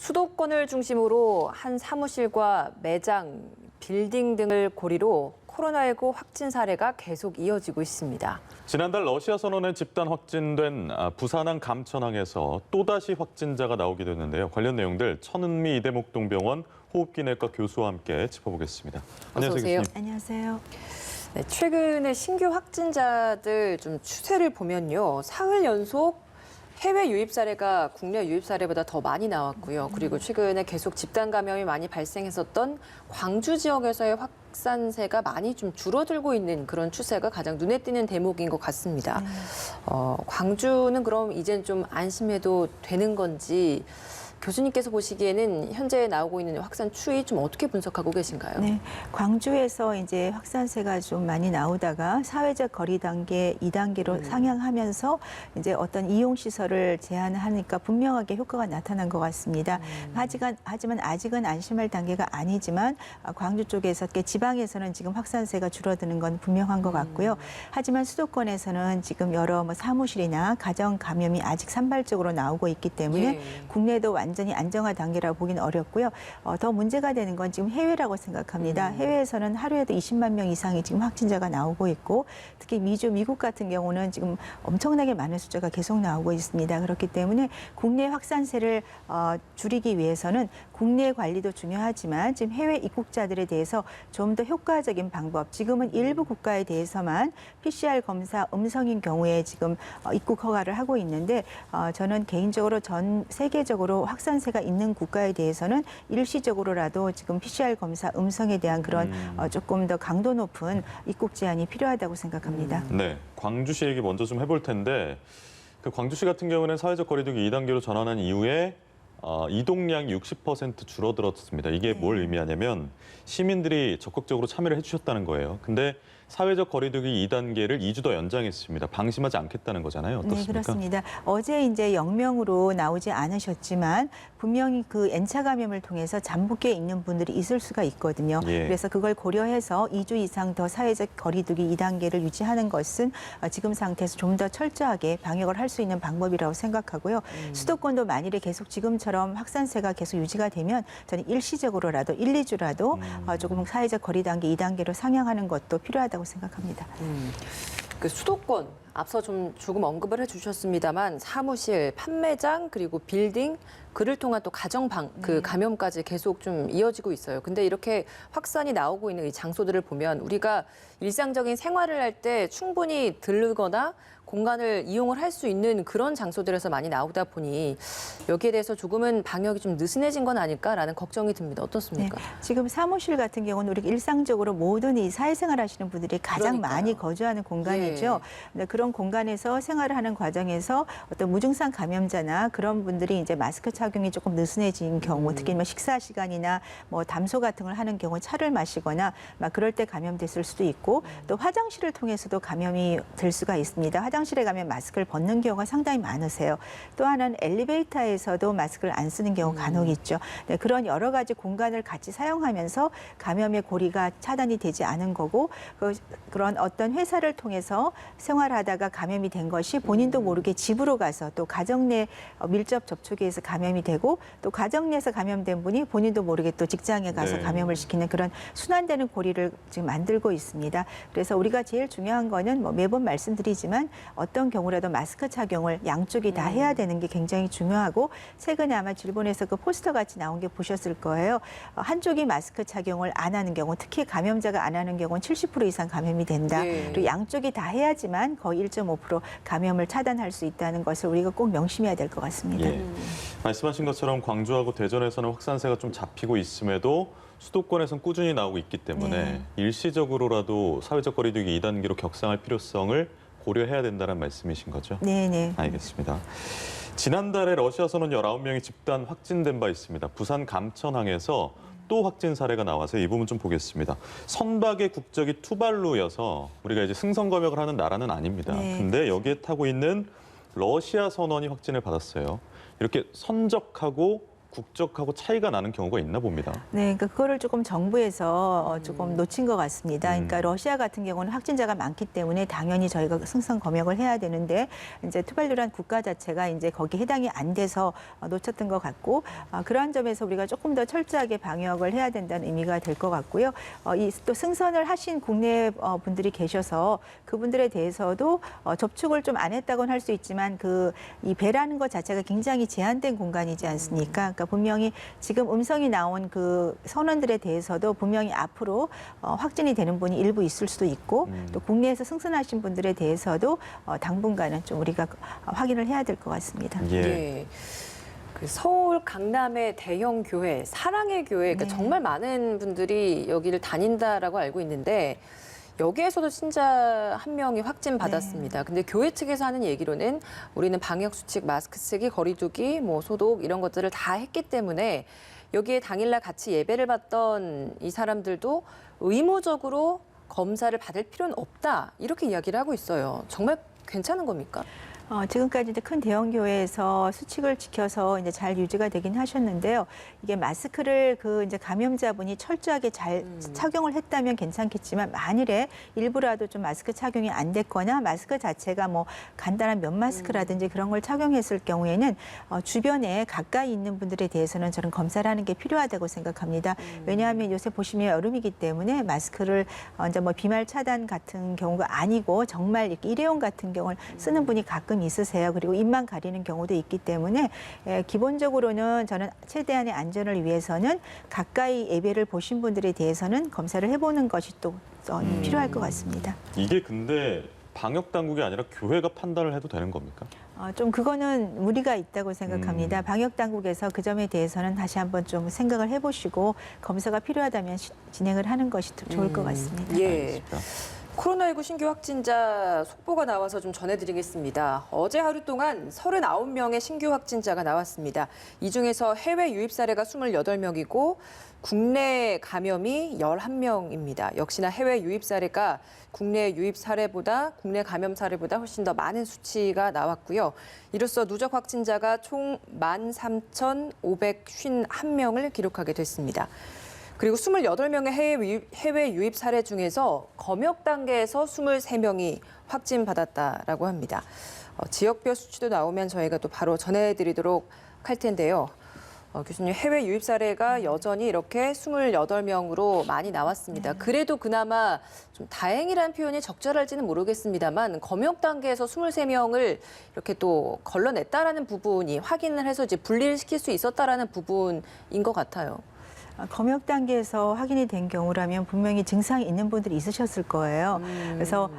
수도권을 중심으로 한 사무실과 매장, 빌딩 등을 고리로 코로나19 확진 사례가 계속 이어지고 있습니다. 지난달 러시아 선원에 집단 확진된 부산항 감천항에서 또다시 확진자가 나오게 됐는데요. 관련 내용들 천은미 이대목동병원 호흡기내과 교수와 함께 짚어보겠습니다. 안녕하세요, 교수님. 안녕하세요. 네, 최근에 신규 확진자들 좀 추세를 보면요. 사흘 연속 해외 유입 사례가 국내 유입 사례보다 더 많이 나왔고요. 그리고 최근에 계속 집단 감염이 많이 발생했었던 광주 지역에서의 확산세가 많이 좀 줄어들고 있는 그런 추세가 가장 눈에 띄는 대목인 것 같습니다. 광주는 그럼 이젠 좀 안심해도 되는 건지 교수님께서 보시기에는 현재 나오고 있는 확산 추이 좀 어떻게 분석하고 계신가요? 네, 광주에서 이제 확산세가 좀 많이 나오다가 사회적 거리 단계 2단계로 상향하면서 이제 어떤 이용 시설을 제한하니까 분명하게 효과가 나타난 것 같습니다. 하지만 아직은 안심할 단계가 아니지만 광주 쪽에서 지방에서는 지금 확산세가 줄어드는 건 분명한 것 같고요. 하지만 수도권에서는 지금 여러 사무실이나 가정 감염이 아직 산발적으로 나오고 있기 때문에 국내도 완전히 안정화 단계라고 보기는 어렵고요. 더 문제가 되는 건 지금 해외라고 생각합니다. 해외에서는 하루에도 20만 명 이상이 지금 확진자가 나오고 있고 특히 미국 같은 경우는 지금 엄청나게 많은 숫자가 계속 나오고 있습니다. 그렇기 때문에 국내 확산세를 줄이기 위해서는 국내 관리도 중요하지만 지금 해외 입국자들에 대해서 좀 더 효과적인 방법, 지금은 일부 국가에 대해서만 PCR 검사 음성인 경우에 지금 입국 허가를 하고 있는데 저는 개인적으로 전 세계적으로 확산세가 있는 국가에 대해서는 일시적으로라도 지금 PCR 검사 음성에 대한 그런 조금 더 강도 높은 입국 제한이 필요하다고 생각합니다. 네, 광주시 얘기 먼저 좀 해볼 텐데 그 광주시 같은 경우는 사회적 거리두기 2단계로 전환한 이후에 이동량이 60% 줄어들었습니다. 이게 뭘 의미하냐면 시민들이 적극적으로 참여를 해주셨다는 거예요. 근데 사회적 거리두기 2단계를 2주 더 연장했습니다. 방심하지 않겠다는 거잖아요. 어떻습니까? 네, 그렇습니다. 어제 이제 영명으로 나오지 않으셨지만 분명히 그 N차 감염을 통해서 잠복해 있는 분들이 있을 수가 있거든요. 그래서 그걸 고려해서 2주 이상 더 사회적 거리두기 2단계를 유지하는 것은 지금 상태에서 좀 더 철저하게 방역을 할 수 있는 방법이라고 생각하고요. 수도권도 만일에 계속 지금처럼 확산세가 계속 유지가 되면 저는 일시적으로라도 1, 2주라도 조금 사회적 거리 단계 2단계로 상향하는 것도 필요하다고 생각합니다. 그 수도권 앞서 좀 조금 언급을 해주셨습니다만 사무실, 판매장 그리고 빌딩 그를 통한 또 그 감염까지 계속 좀 이어지고 있어요. 근데 이렇게 확산이 나오고 있는 이 장소들을 보면 우리가 일상적인 생활을 할 때 충분히 들르거나 공간을 이용을 할 수 있는 그런 장소들에서 많이 나오다 보니 여기에 대해서 조금은 방역이 좀 느슨해진 건 아닐까라는 걱정이 듭니다. 어떻습니까? 네, 지금 사무실 같은 경우는 우리 일상적으로 모든 이 사회생활 하시는 분들이 가장 많이 거주하는 공간이죠. 그런 공간에서 생활을 하는 과정에서 어떤 무증상 감염자나 그런 분들이 이제 마스크 착용이 조금 느슨해진 경우, 특히 뭐 식사 시간이나 뭐 담소 같은 걸 하는 경우 차를 마시거나 막 그럴 때 감염됐을 수도 있고 또 화장실을 통해서도 감염이 될 수가 있습니다. 화장실에 가면 마스크를 벗는 경우가 상당히 많으세요. 또 하나는 엘리베이터에서도 마스크를 안 쓰는 경우가 간혹 있죠. 네, 그런 여러 가지 공간을 같이 사용하면서 감염의 고리가 차단이 되지 않은 거고 그런 어떤 회사를 통해서 생활하다가 감염이 된 것이 본인도 모르게 집으로 가서 또 가정 내 밀접 접촉에 의해서 감염이 되고 또 가정 내에서 감염된 분이 본인도 모르게 또 직장에 가서 감염을 시키는 그런 순환되는 고리를 지금 만들고 있습니다. 그래서 우리가 제일 중요한 거는 뭐 매번 말씀드리지만 어떤 경우라도 마스크 착용을 양쪽이 다 해야 되는 게 굉장히 중요하고 최근에 아마 일본에서 그 포스터 같이 나온 게 보셨을 거예요. 한쪽이 마스크 착용을 안 하는 경우, 특히 감염자가 안 하는 경우는 70% 이상 감염이 된다. 그리고 양쪽이 다 해야지만 거의 1.5% 감염을 차단할 수 있다는 것을 우리가 꼭 명심해야 될 것 같습니다. 말씀하신 것처럼 광주하고 대전에서는 확산세가 좀 잡히고 있음에도 수도권에서는 꾸준히 나오고 있기 때문에 일시적으로라도 사회적 거리두기 2단계로 격상할 필요성을 고려해야 된다는 말씀이신 거죠? 네. 알겠습니다. 지난달에 러시아 선원 19명이 집단 확진된 바 있습니다. 부산 감천항에서 또 확진 사례가 나와서 이 부분 좀 보겠습니다. 선박의 국적이 투발루여서 우리가 이제 승선검역을 하는 나라는 아닙니다. 근데 여기에 타고 있는 러시아 선원이 확진을 받았어요. 이렇게 선적하고 국적하고 차이가 나는 경우가 있나 봅니다. 네, 그러니까 그거를 조금 정부에서 조금 놓친 것 같습니다. 그러니까 음. 러시아 같은 경우는 확진자가 많기 때문에 당연히 저희가 승선 검역을 해야 되는데 이제 투발루란 국가 자체가 이제 거기 해당이 안 돼서 놓쳤던 것 같고 그러한 점에서 우리가 조금 더 철저하게 방역을 해야 된다는 의미가 될 것 같고요. 이 또 승선을 하신 국내 분들이 계셔서 그분들에 대해서도 접촉을 좀 안 했다고는 할 수 있지만 이 배라는 것 자체가 굉장히 제한된 공간이지 않습니까? 그러니까 분명히 지금 음성이 나온 그 선원들에 대해서도 분명히 앞으로 확진이 되는 분이 일부 있을 수도 있고 또 국내에서 승선하신 분들에 대해서도 당분간은 좀 우리가 확인을 해야 될 것 같습니다. 예. 예. 그 서울 강남의 대형 교회, 사랑의 교회, 그러니까 네. 정말 많은 분들이 여기를 다닌다라고 알고 있는데 여기에서도 신자 한 명이 확진 받았습니다. 근데 교회 측에서 하는 얘기로는 우리는 방역 수칙, 마스크 쓰기, 거리두기, 뭐 소독 이런 것들을 다 했기 때문에 여기에 당일날 같이 예배를 받던 이 사람들도 의무적으로 검사를 받을 필요는 없다 이렇게 이야기를 하고 있어요. 정말 괜찮은 겁니까? 지금까지 이제 큰 대형 교회에서 수칙을 지켜서 이제 잘 유지가 되긴 하셨는데요. 이게 마스크를 이제 감염자분이 철저하게 잘 착용을 했다면 괜찮겠지만 만일에 일부라도 좀 마스크 착용이 안 됐거나 마스크 자체가 뭐 간단한 면 마스크라든지 그런 걸 착용했을 경우에는 주변에 가까이 있는 분들에 대해서는 저는 검사를 하는 게 필요하다고 생각합니다. 왜냐하면 요새 보시면 여름이기 때문에 마스크를 이제 뭐 비말 차단 같은 경우가 아니고 정말 이렇게 일회용 같은 경우를 쓰는 분이 가끔 있으세요. 그리고 입만 가리는 경우도 있기 때문에 기본적으로는 저는 최대한의 안전을 위해서는 가까이 예배를 보신 분들에 대해서는 검사를 해보는 것이 또 필요할 것 같습니다. 이게 근데 방역 당국이 아니라 교회가 판단을 해도 되는 겁니까? 좀 그거는 무리가 있다고 생각합니다. 방역 당국에서 그 점에 대해서는 다시 한번 좀 생각을 해보시고 검사가 필요하다면 진행을 하는 것이 더 좋을 것 같습니다. 예. 알겠습니다. 코로나19 신규 확진자 속보가 나와서 좀 전해드리겠습니다. 어제 하루 동안 39명의 신규 확진자가 나왔습니다. 이 중에서 해외 유입 사례가 28명이고 국내 감염이 11명입니다. 역시나 해외 유입 사례가 국내 유입 사례보다 국내 감염 사례보다 훨씬 더 많은 수치가 나왔고요. 이로써 누적 확진자가 총 13,551명을 기록하게 됐습니다. 그리고 28명의 해외 유입 사례 중에서 검역 단계에서 23명이 확진받았다라고 합니다. 지역별 수치도 나오면 저희가 또 바로 전해드리도록 할 텐데요. 교수님, 해외 유입 사례가 여전히 이렇게 28명으로 많이 나왔습니다. 그래도 그나마 좀 다행이라는 표현이 적절할지는 모르겠습니다만 검역 단계에서 23명을 이렇게 또 걸러냈다라는 부분이 확인을 해서 이제 분리를 시킬 수 있었다라는 부분인 것 같아요. 검역 단계에서 확인이 된 경우라면 분명히 증상이 있는 분들이 있으셨을 거예요. 그래서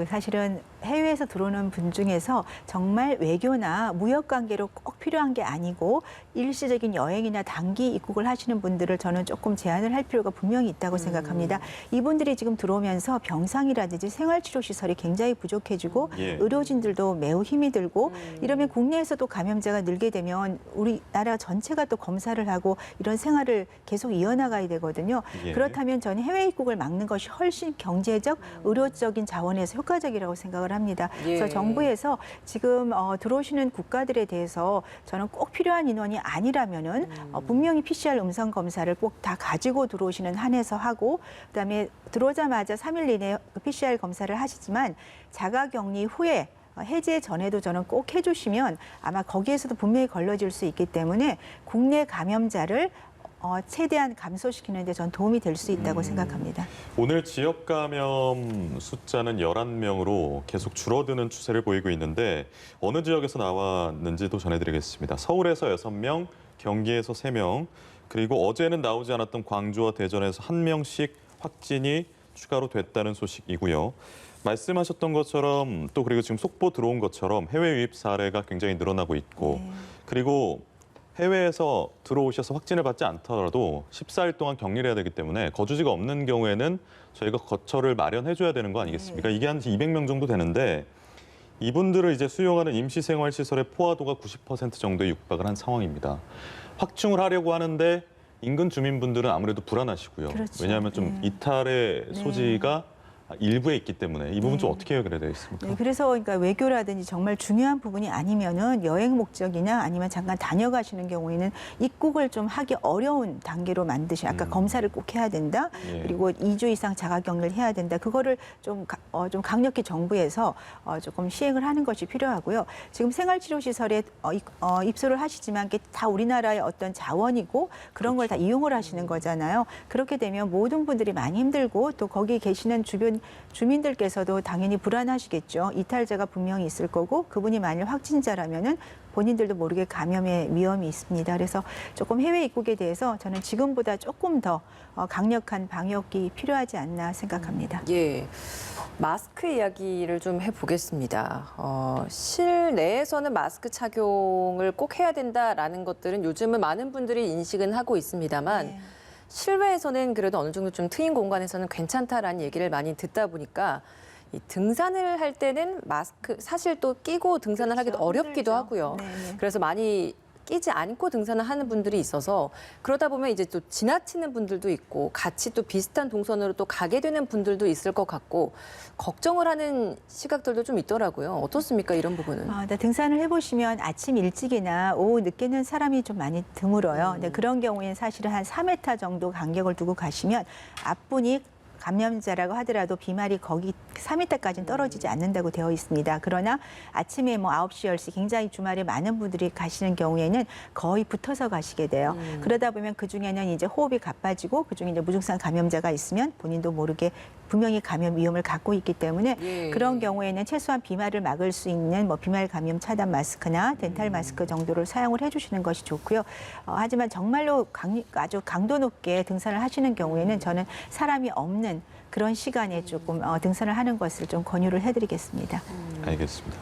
사실은 해외에서 들어오는 분 중에서 정말 외교나 무역 관계로 꼭 필요한 게 아니고 일시적인 여행이나 단기 입국을 하시는 분들을 저는 조금 제한을 할 필요가 분명히 있다고 생각합니다. 이분들이 지금 들어오면서 병상이라든지 생활치료시설이 굉장히 부족해지고 예. 의료진들도 매우 힘이 들고 이러면 국내에서도 감염자가 늘게 되면 우리나라 전체가 또 검사를 하고 이런 생활을 계속 이어나가야 되거든요. 예. 그렇다면 저는 해외 입국을 막는 것이 훨씬 경제적, 의료적인 자원에서 효과적이라고 생각을 합니다. 예. 그래서 정부에서 지금 들어오시는 국가들에 대해서 저는 꼭 필요한 인원이 아니라면은 분명히 PCR 음성 검사를 꼭 다 가지고 들어오시는 한해서 하고 그다음에 들어오자마자 3일 이내에 PCR 검사를 하시지만 자가격리 후에 해제 전에도 저는 꼭 해주시면 아마 거기에서도 분명히 걸러질 수 있기 때문에 국내 감염자를 최대한 감소시키는 데 전 도움이 될 수 있다고 생각합니다. 오늘 지역 감염 숫자는 11명으로 계속 줄어드는 추세를 보이고 있는데 어느 지역에서 나왔는지도 전해드리겠습니다. 서울에서 6명, 경기에서 3명, 그리고 어제는 나오지 않았던 광주와 대전에서 1명씩 확진이 추가로 됐다는 소식이고요. 말씀하셨던 것처럼 또 그리고 지금 속보 들어온 것처럼 해외 유입 사례가 굉장히 늘어나고 있고 그리고 해외에서 들어오셔서 확진을 받지 않더라도 14일 동안 격리를 해야 되기 때문에 거주지가 없는 경우에는 저희가 거처를 마련해줘야 되는 거 아니겠습니까? 이게 한 200명 정도 되는데 이분들을 이제 수용하는 임시생활시설의 포화도가 90% 정도에 육박을 한 상황입니다. 확충을 하려고 하는데 인근 주민분들은 아무래도 불안하시고요. 그렇죠. 왜냐하면 좀 이탈의 소지가 일부에 있기 때문에 이 부분 좀 네. 어떻게 해결해야 되겠습니까? 네, 그래서 그러니까 외교라든지 정말 중요한 부분이 아니면은 여행 목적이나 아니면 잠깐 다녀가시는 경우에는 입국을 좀 하기 어려운 단계로 만드시. 아까 검사를 꼭 해야 된다. 예. 그리고 2주 이상 자가격리를 해야 된다. 그거를 좀 강력히 정부에서 조금 시행을 하는 것이 필요하고요. 지금 생활치료시설에 입소를 하시지만 그게 다 우리나라의 어떤 자원이고 그런 걸 다 이용을 하시는 거잖아요. 그렇게 되면 모든 분들이 많이 힘들고 또 거기 계시는 주변 주민들께서도 당연히 불안하시겠죠. 이탈자가 분명히 있을 거고 그분이 만일 확진자라면은 본인들도 모르게 감염의 위험이 있습니다. 그래서 조금 해외 입국에 대해서 저는 지금보다 조금 더 강력한 방역이 필요하지 않나 생각합니다. 예. 마스크 이야기를 좀 해보겠습니다. 실내에서는 마스크 착용을 꼭 해야 된다라는 것들은 요즘은 많은 분들이 인식은 하고 있습니다만 네. 실외에서는 그래도 어느 정도 좀 트인 공간에서는 괜찮다라는 얘기를 많이 듣다 보니까 이 등산을 할 때는 마스크 사실 또 끼고 등산을 하기도 그렇죠. 어렵기도 힘들죠. 하고요. 네, 네. 그래서 많이 끼지 않고 등산을 하는 분들이 있어서 그러다 보면 이제 또 지나치는 분들도 있고 같이 또 비슷한 동선으로 또 가게 되는 분들도 있을 것 같고 걱정을 하는 시각들도 좀 있더라고요. 어떻습니까? 이런 부분은. 등산을 해보시면 아침 일찍이나 오후 늦게는 사람이 좀 많이 드물어요. 근데 그런 경우에는 사실은 한 4m 정도 간격을 두고 가시면 앞분이 감염자라고 하더라도 비말이 거기 4m까지는 떨어지지 않는다고 되어 있습니다. 그러나 아침에 뭐 9시, 10시 굉장히 주말에 많은 분들이 가시는 경우에는 거의 붙어서 가시게 돼요. 그러다 보면 그중에는 이제 호흡이 가빠지고 그중에 이제 무증상 감염자가 있으면 본인도 모르게 분명히 감염 위험을 갖고 있기 때문에 예. 그런 경우에는 최소한 비말을 막을 수 있는 뭐 비말 감염 차단 마스크나 덴탈 마스크 정도를 사용을 해주시는 것이 좋고요. 하지만 정말로 아주 강도 높게 등산을 하시는 경우에는 저는 사람이 없는 그런 시간에 조금 등산을 하는 것을 좀 권유를 해드리겠습니다. 알겠습니다.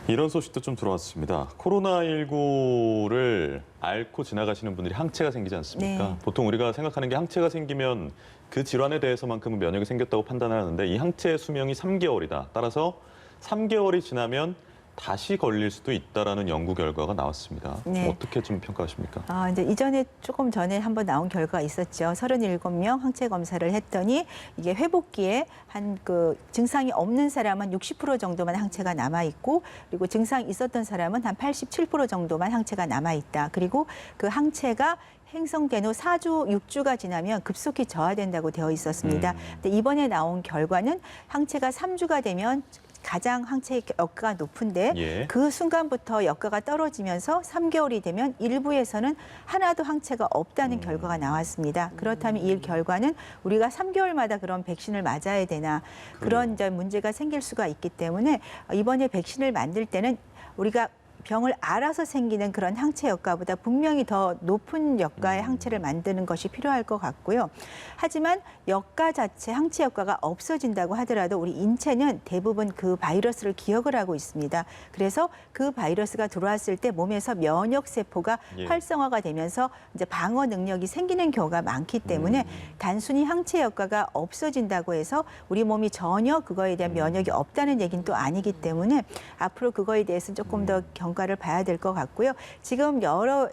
이런 소식도 좀 들어왔습니다. 코로나19를 앓고 지나가시는 분들이 항체가 생기지 않습니까? 네. 보통 우리가 생각하는 게 항체가 생기면 그 질환에 대해서만큼은 면역이 생겼다고 판단을 하는데 이 항체의 수명이 3개월이다. 따라서 3개월이 지나면 다시 걸릴 수도 있다라는 연구 결과가 나왔습니다. 네. 어떻게 좀 평가하십니까? 이제 조금 전에 한번 나온 결과가 있었죠. 37명 항체 검사를 했더니 이게 회복기에 한 그 증상이 없는 사람은 60% 정도만 항체가 남아 있고 그리고 증상이 있었던 사람은 한 87% 정도만 항체가 남아 있다. 그리고 그 항체가 행성된 후 4주, 6주가 지나면 급속히 저하된다고 되어 있었습니다. 근데 이번에 나온 결과는 항체가 3주가 되면 가장 항체의 역가가 높은데 예. 그 순간부터 역가가 떨어지면서 3개월이 되면 일부에서는 하나도 항체가 없다는 결과가 나왔습니다. 그렇다면 이 결과는 우리가 3개월마다 그런 백신을 맞아야 되나 그런 이제 문제가 생길 수가 있기 때문에 이번에 백신을 만들 때는 우리가 병을 알아서 생기는 그런 항체 역가보다 분명히 더 높은 역가의 항체를 만드는 것이 필요할 것 같고요. 하지만 역가 자체, 항체 역가가 없어진다고 하더라도 우리 인체는 대부분 그 바이러스를 기억을 하고 있습니다. 그래서 그 바이러스가 들어왔을 때 몸에서 면역 세포가 예. 활성화가 되면서 이제 방어 능력이 생기는 경우가 많기 때문에 단순히 항체 역가가 없어진다고 해서 우리 몸이 전혀 그거에 대한 면역이 없다는 얘기는 또 아니기 때문에 앞으로 그거에 대해서는 조금 더 경과를 봐야 될 것 같고요. 지금 여러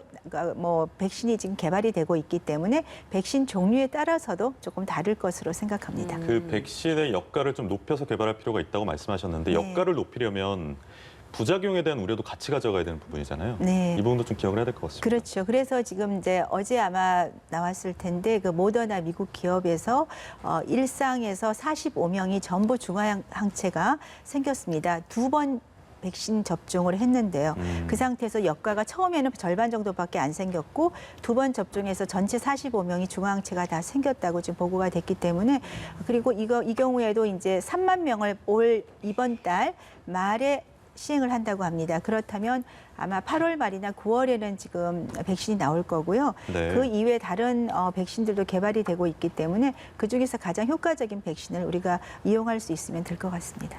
뭐 백신이 지금 개발이 되고 있기 때문에 백신 종류에 따라서도 조금 다를 것으로 생각합니다. 그 백신의 역가를 좀 높여서 개발할 필요가 있다고 말씀하셨는데 네. 역가를 높이려면 부작용에 대한 우려도 같이 가져가야 되는 부분이잖아요. 네. 이 부분도 좀 기억을 해야 될 것 같습니다. 그렇죠. 그래서 지금 이제 어제 아마 나왔을 텐데 그 모더나 미국 기업에서 일상에서 45명이 전부 중화항체가 생겼습니다. 2번 백신 접종을 했는데요. 그 상태에서 역가가 처음에는 절반 정도밖에 안 생겼고 2번 접종해서 전체 45명이 중화항체가 다 생겼다고 지금 보고가 됐기 때문에 그리고 이 경우에도 이제 3만 명을 올 이번 달 말에 시행을 한다고 합니다. 그렇다면 아마 8월 말이나 9월에는 지금 백신이 나올 거고요. 네. 그 이외에 다른 백신들도 개발이 되고 있기 때문에 그중에서 가장 효과적인 백신을 우리가 이용할 수 있으면 될 것 같습니다.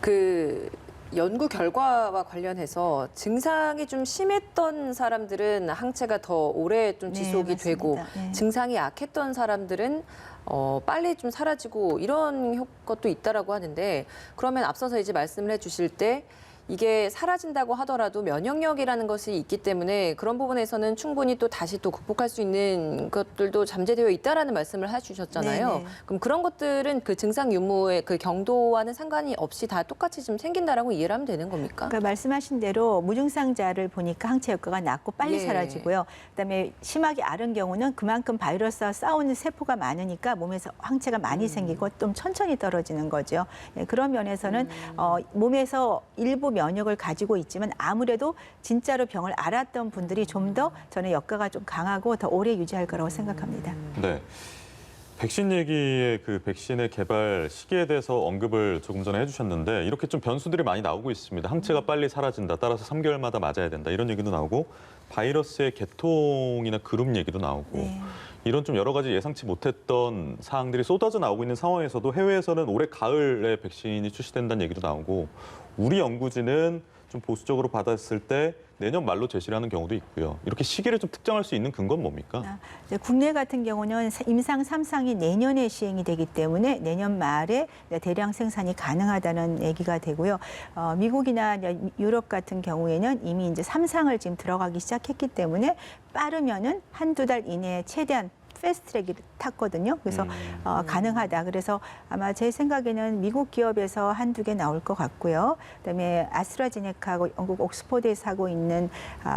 그 연구 결과와 관련해서 증상이 좀 심했던 사람들은 항체가 더 오래 좀 네, 지속이 맞습니다. 되고 네. 증상이 약했던 사람들은 빨리 좀 사라지고 이런 것도 있다라고 하는데 그러면 앞서서 이제 말씀을 해주실 때 이게 사라진다고 하더라도 면역력이라는 것이 있기 때문에 그런 부분에서는 충분히 또 다시 또 극복할 수 있는 것들도 잠재되어 있다라는 말씀을 해주셨잖아요. 네네. 그럼 그런 것들은 그 증상 유무의 그 경도와는 상관이 없이 다 똑같이 좀 생긴다라고 이해를 하면 되는 겁니까? 그러니까 말씀하신 대로 무증상자를 보니까 항체 효과가 낮고 빨리 예. 사라지고요. 그다음에 심하게 앓은 경우는 그만큼 바이러스와 싸우는 세포가 많으니까 몸에서 항체가 많이 생기고 좀 천천히 떨어지는 거죠. 예, 그런 면에서는 몸에서 일부 면역을 가지고 있지만 아무래도 진짜로 병을 앓았던 분들이 좀 더 저는 역가가 좀 강하고 더 오래 유지할 거라고 생각합니다. 네. 백신 얘기의 그 백신의 개발 시기에 대해서 언급을 조금 전에 해주셨는데 이렇게 좀 변수들이 많이 나오고 있습니다. 항체가 빨리 사라진다. 따라서 3개월마다 맞아야 된다. 이런 얘기도 나오고 바이러스의 개통이나 그룹 얘기도 나오고 네. 이런 좀 여러 가지 예상치 못했던 사항들이 쏟아져 나오고 있는 상황에서도 해외에서는 올해 가을에 백신이 출시된다는 얘기도 나오고 우리 연구진은 좀 보수적으로 받았을 때 내년 말로 제시를 하는 경우도 있고요. 이렇게 시기를 좀 특정할 수 있는 근거는 뭡니까? 이제 국내 같은 경우는 임상 3상이 내년에 시행이 되기 때문에 내년 말에 대량 생산이 가능하다는 얘기가 되고요. 미국이나 유럽 같은 경우에는 이미 이제 3상을 지금 들어가기 시작했기 때문에 빠르면은 한두 달 이내에 최대한 패스트트랙이 탔거든요. 그래서 가능하다. 그래서 아마 제 생각에는 미국 기업에서 한두 개 나올 것 같고요. 그다음에 아스트라제네카하고 영국 옥스퍼드에서 하고 있는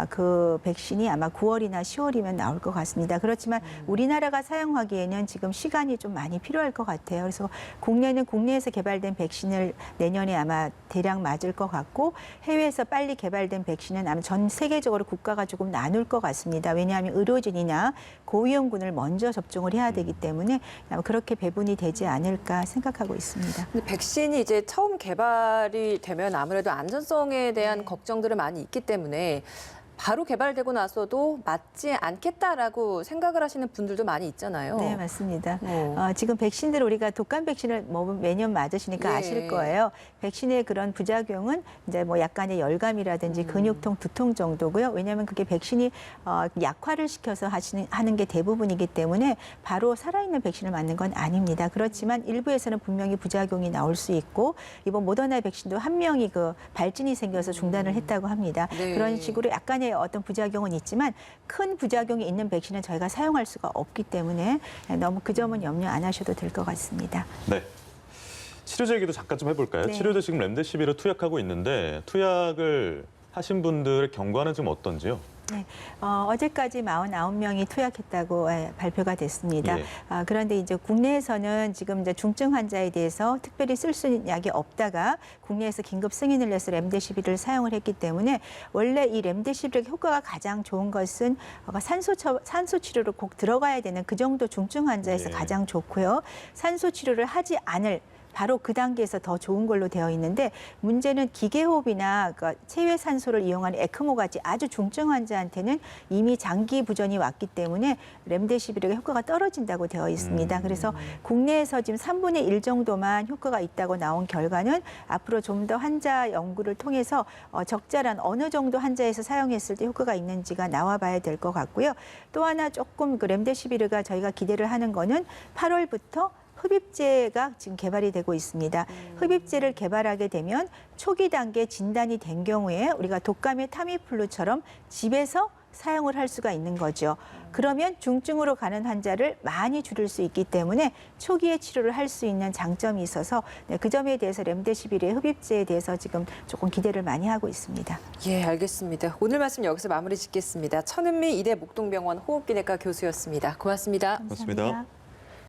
그 백신이 아마 9월이나 10월이면 나올 것 같습니다. 그렇지만 우리나라가 사용하기에는 지금 시간이 좀 많이 필요할 것 같아요. 그래서 국내는 국내에서 개발된 백신을 내년에 아마 대량 맞을 것 같고 해외에서 빨리 개발된 백신은 아마 전 세계적으로 국가가 조금 나눌 것 같습니다. 왜냐하면 의료진이나 고위험군을 먼저 접종을 해야 되기 때문에 아마 그렇게 배분이 되지 않을까 생각하고 있습니다. 근데 백신이 이제 처음 개발이 되면 아무래도 안전성에 대한 걱정들이 많이 있기 때문에 바로 개발되고 나서도 맞지 않겠다라고 생각을 하시는 분들도 많이 있잖아요. 네, 맞습니다. 지금 백신들 우리가 독감 백신을 매년 맞으시니까 예. 아실 거예요. 백신의 그런 부작용은 이제 뭐 약간의 열감이라든지 근육통, 두통 정도고요. 왜냐하면 그게 백신이 약화를 시켜서 하는 게 대부분이기 때문에 바로 살아있는 백신을 맞는 건 아닙니다. 그렇지만 일부에서는 분명히 부작용이 나올 수 있고 이번 모더나 백신도 한 명이 그 발진이 생겨서 중단을 했다고 합니다. 네. 그런 식으로 약간의 어떤 부작용은 있지만 큰 부작용이 있는 백신은 저희가 사용할 수가 없기 때문에 너무 그 점은 염려 안 하셔도 될 것 같습니다. 네. 치료제 얘기도 잠깐 좀 해볼까요? 네. 치료제 지금 렘데시비를 투약하고 있는데 투약을 하신 분들의 경과는 지금 어떤지요? 네, 어제까지 49명이 투약했다고 발표가 됐습니다. 예. 그런데 이제 국내에서는 지금 이제 중증 환자에 대해서 특별히 쓸 수 있는 약이 없다가 국내에서 긴급 승인을 내서 렘데시비를 사용을 했기 때문에 원래 이 렘데시비의 효과가 가장 좋은 것은 산소 치료를 꼭 들어가야 되는 그 정도 중증 환자에서 예. 가장 좋고요. 산소 치료를 하지 않을 바로 그 단계에서 더 좋은 걸로 되어 있는데 문제는 기계호흡이나 체외 산소를 이용하는 에크모같이 아주 중증 환자한테는 이미 장기 부전이 왔기 때문에 렘데시비르의 효과가 떨어진다고 되어 있습니다. 그래서 국내에서 지금 3분의 1 정도만 효과가 있다고 나온 결과는 앞으로 좀 더 환자 연구를 통해서 적절한 어느 정도 환자에서 사용했을 때 효과가 있는지가 나와봐야 될 것 같고요. 또 하나 조금 그 렘데시비르가 저희가 기대를 하는 거는 8월부터 흡입제가 지금 개발이 되고 있습니다. 흡입제를 개발하게 되면 초기 단계 진단이 된 경우에 우리가 독감의 타미플루처럼 집에서 사용을 할 수가 있는 거죠. 그러면 중증으로 가는 환자를 많이 줄일 수 있기 때문에 초기에 치료를 할 수 있는 장점이 있어서 그 점에 대해서 렘데시비르의 흡입제에 대해서 지금 조금 기대를 많이 하고 있습니다. 예, 알겠습니다. 오늘 말씀 여기서 마무리 짓겠습니다. 천은미 이대 목동병원 호흡기내과 교수였습니다. 고맙습니다. 고맙습니다.